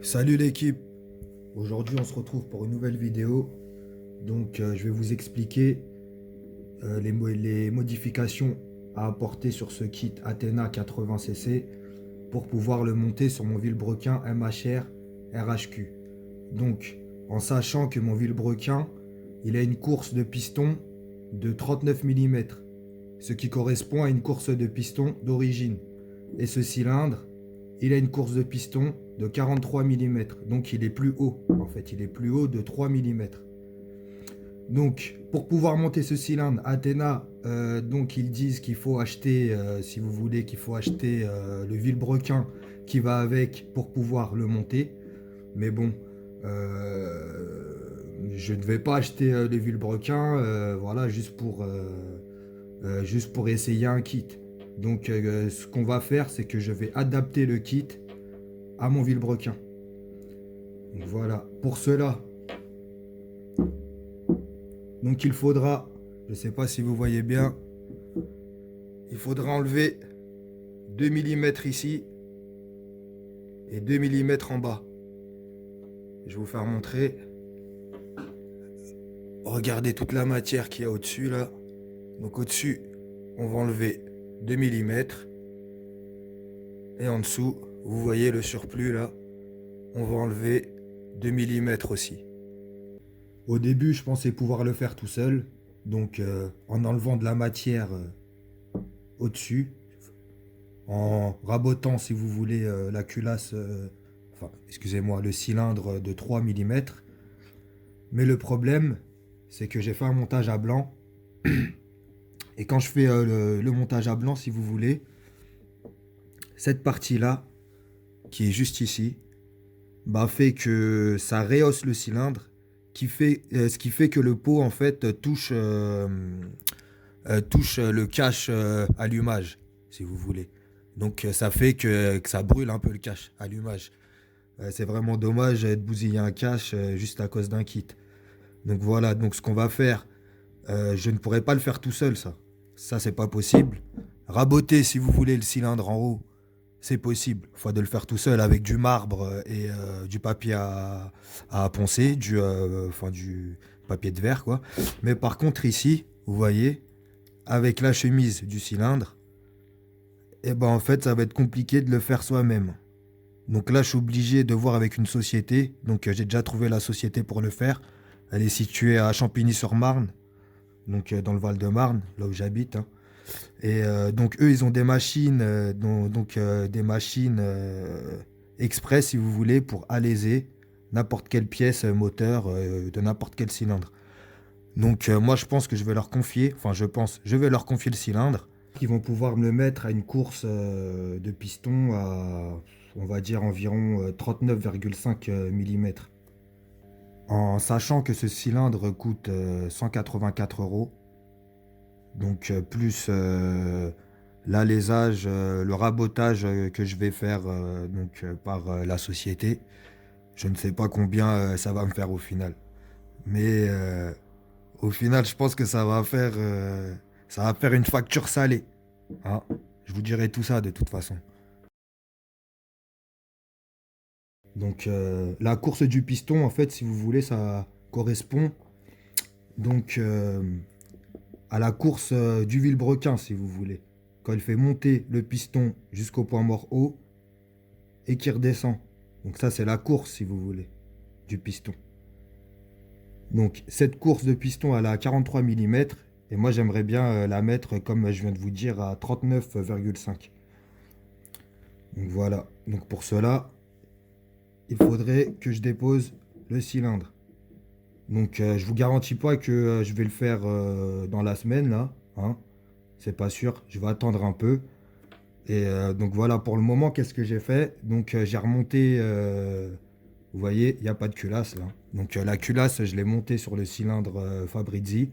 Salut l'équipe, aujourd'hui on se retrouve pour une nouvelle vidéo. Je vais vous expliquer les modifications à apporter sur ce kit Athena 80cc pour pouvoir le monter sur mon vilebrequin MHR RHQ. Donc en sachant que mon vilebrequin il a une course de piston de 39 mm, ce qui correspond à une course de piston d'origine. Et ce cylindre, il a une course de piston de 43 mm, donc il est plus haut, en fait, il est plus haut de 3 mm. Donc, pour pouvoir monter ce cylindre, Athena, donc ils disent qu'il faut acheter, si vous voulez, qu'il faut acheter le vilebrequin qui va avec pour pouvoir le monter. Mais bon, je ne vais pas acheter le vilebrequin, voilà, juste pour essayer un kit. Ce qu'on va faire, c'est que je vais adapter le kit à mon vilebrequin. Donc voilà, pour cela, donc il faudra, je ne sais pas si vous voyez bien, il faudra enlever 2 mm ici et 2 mm en bas. Je vais vous faire montrer. Regardez toute la matière qu'il y a au-dessus là. Donc au-dessus, on va enlever 2 mm. Et en dessous, vous voyez le surplus là, on va enlever 2 mm aussi. Au début, je pensais pouvoir le faire tout seul. En enlevant de la matière au-dessus, en rabotant, si vous voulez, la culasse, excusez-moi, le cylindre de 3 mm. Mais le problème, c'est que j'ai fait un montage à blanc. Et quand je fais le montage à blanc, si vous voulez, cette partie-là, qui est juste ici, bah, fait que ça rehausse le cylindre, ce qui fait que le pot, en fait, touche le cache allumage, si vous voulez. Ça fait que ça brûle un peu le cache allumage. C'est vraiment dommage de bousiller un cache juste à cause d'un kit. Donc voilà, donc ce qu'on va faire, je ne pourrais pas le faire tout seul, ça. Ça, c'est pas possible. Raboter, si vous voulez, le cylindre en haut, c'est possible. Il faut de le faire tout seul avec du marbre et du papier à poncer, du papier de verre, quoi. Mais par contre, ici, vous voyez, avec la chemise du cylindre, et ben en fait, ça va être compliqué de le faire soi-même. Donc là, je suis obligé de voir avec une société. J'ai déjà trouvé la société pour le faire. Elle est située à Champigny-sur-Marne, dans le Val-de-Marne, là où j'habite, hein. Eux, ils ont des machines, des machines express, si vous voulez, pour alaiser n'importe quelle pièce moteur de n'importe quel cylindre. Moi, je pense que je vais leur confier le cylindre. Ils vont pouvoir me le mettre à une course de piston à, on va dire, environ 39,5 mm. En sachant que ce cylindre coûte 184 euros. Plus l'alésage, le rabotage que je vais faire par la société. Je ne sais pas combien ça va me faire au final. Mais au final, je pense que ça va faire une facture salée, hein. Je vous dirai tout ça de toute façon. La course du piston, en fait, si vous voulez, ça correspond donc à la course du vilebrequin, si vous voulez. Quand il fait monter le piston jusqu'au point mort haut et qui redescend. Donc ça, c'est la course, si vous voulez, du piston. Donc cette course de piston, elle a 43 mm. Et moi, j'aimerais bien la mettre, comme je viens de vous dire, à 39,5. Donc voilà. Donc pour cela, il faudrait que je dépose le cylindre. Je vous garantis pas que je vais le faire dans la semaine, là, hein. C'est pas sûr. Je vais attendre un peu. Voilà, pour le moment, qu'est-ce que j'ai fait? J'ai remonté, vous voyez, il n'y a pas de culasse là. La culasse, je l'ai montée sur le cylindre Fabrizi.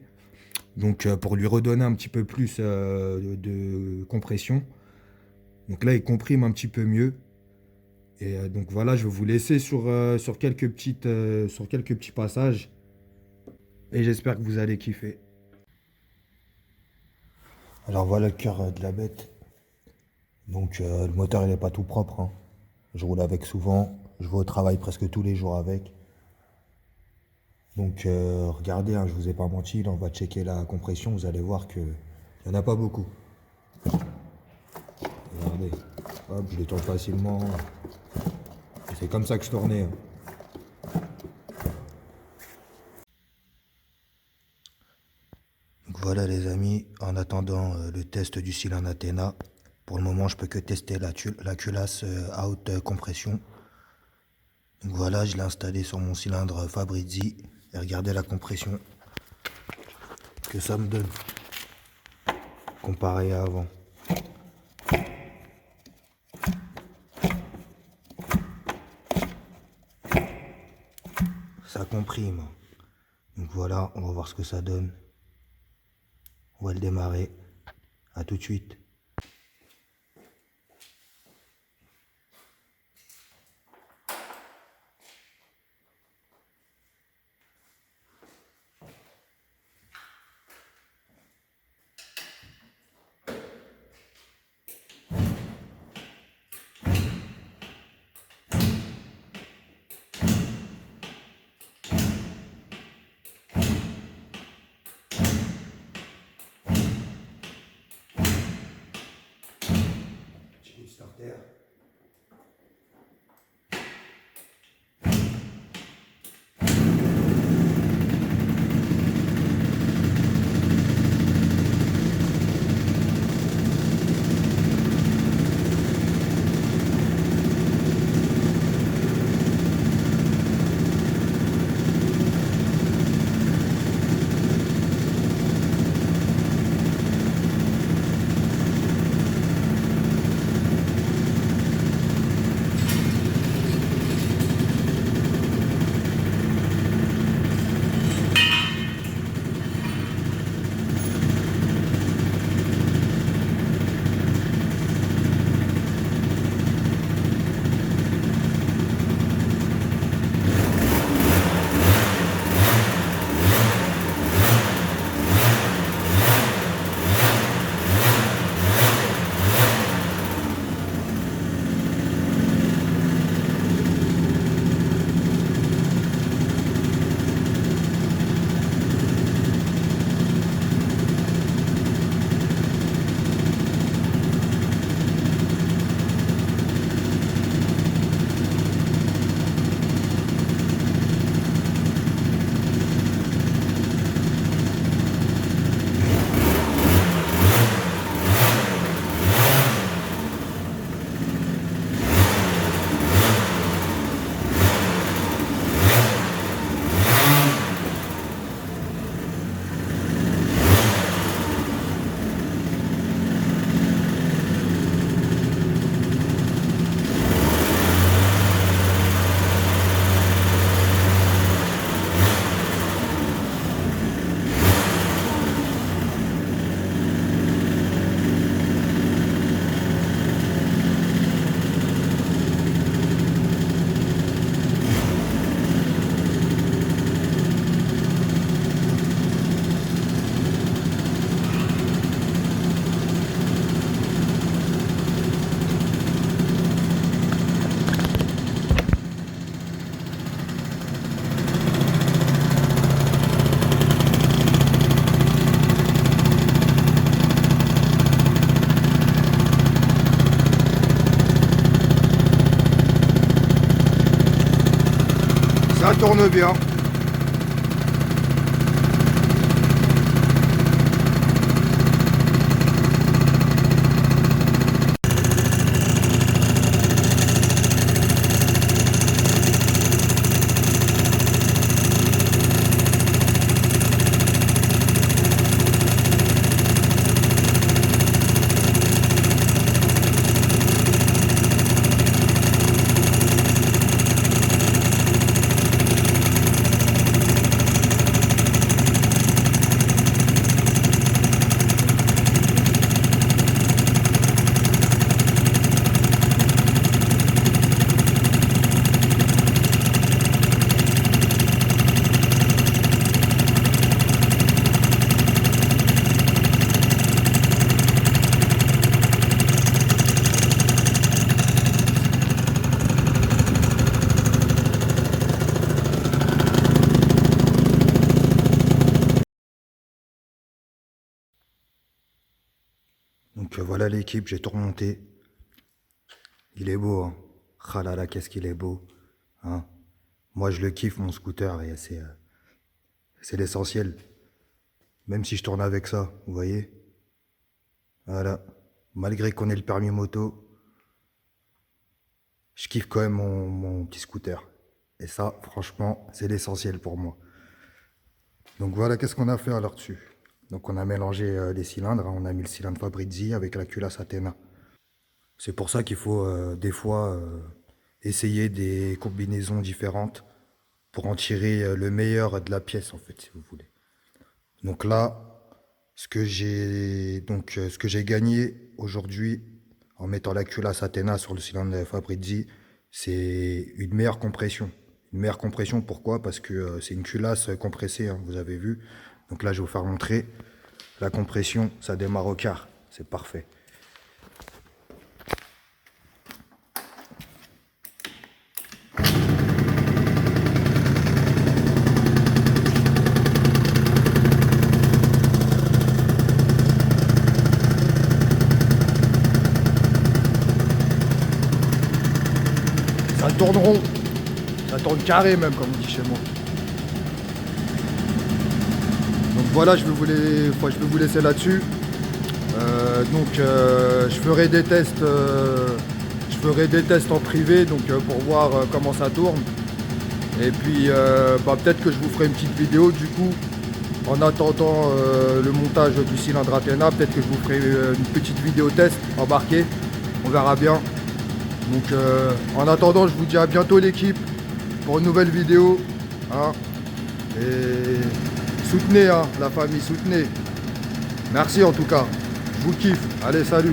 Pour lui redonner un petit peu plus de compression. Donc là, il comprime un petit peu mieux. Voilà, je vais vous laisser sur sur quelques petits passages. Et j'espère que vous allez kiffer. Alors voilà le cœur de la bête. Le moteur il est pas tout propre, hein. Je roule avec souvent, Je vais au travail presque tous les jours avec. Donc regardez, hein, je vous ai pas menti, là on va checker la compression, vous allez voir que il n'y en a pas beaucoup. Regardez, hop, je les tourne facilement. C'est comme ça que je tournais, hein. Donc voilà les amis, en attendant le test du cylindre Athena, pour le moment je peux que tester la culasse à haute compression. Donc voilà, je l'ai installé sur mon cylindre Fabrizi et regardez la compression que ça me donne comparé à avant. Ça comprime. Donc voilà, on va voir ce que ça donne. On va le démarrer. À tout de suite. Petit starter. Ça tourne bien. Donc voilà l'équipe, j'ai tout remonté. Il est beau, hein. Ah là là, qu'est-ce qu'il est beau. Hein. Moi, je le kiffe, mon scooter, et c'est l'essentiel. Même si je tourne avec ça, vous voyez. Voilà. Malgré qu'on ait le permis moto, je kiffe quand même mon petit scooter. Et ça, franchement, c'est l'essentiel pour moi. Donc voilà, qu'est-ce qu'on a fait alors dessus. Donc on a mélangé les cylindres, hein. On a mis le cylindre Fabrizi avec la culasse Athena. C'est pour ça qu'il faut des fois essayer des combinaisons différentes pour en tirer le meilleur de la pièce en fait, si vous voulez. Donc là, ce que j'ai gagné aujourd'hui en mettant la culasse Athena sur le cylindre Fabrizi, c'est une meilleure compression. Une meilleure compression, pourquoi? Parce que c'est une culasse compressée, hein, vous avez vu. Donc là, je vais vous faire montrer. La compression, ça démarre au quart. C'est parfait. Ça tourne rond. Ça tourne carré même, comme on dit chez moi. Donc voilà, je vais vous laisser là-dessus. Je ferai des tests. Je ferai des tests en privé donc pour voir comment ça tourne. Et puis peut-être que je vous ferai une petite vidéo du coup. En attendant le montage du cylindre Athena, peut-être que je vous ferai une petite vidéo test embarquée. On verra bien. Donc en attendant, je vous dis à bientôt l'équipe pour une nouvelle vidéo. Hein. Et soutenez, hein, la famille, soutenez. Merci en tout cas. Je vous kiffe. Allez, salut.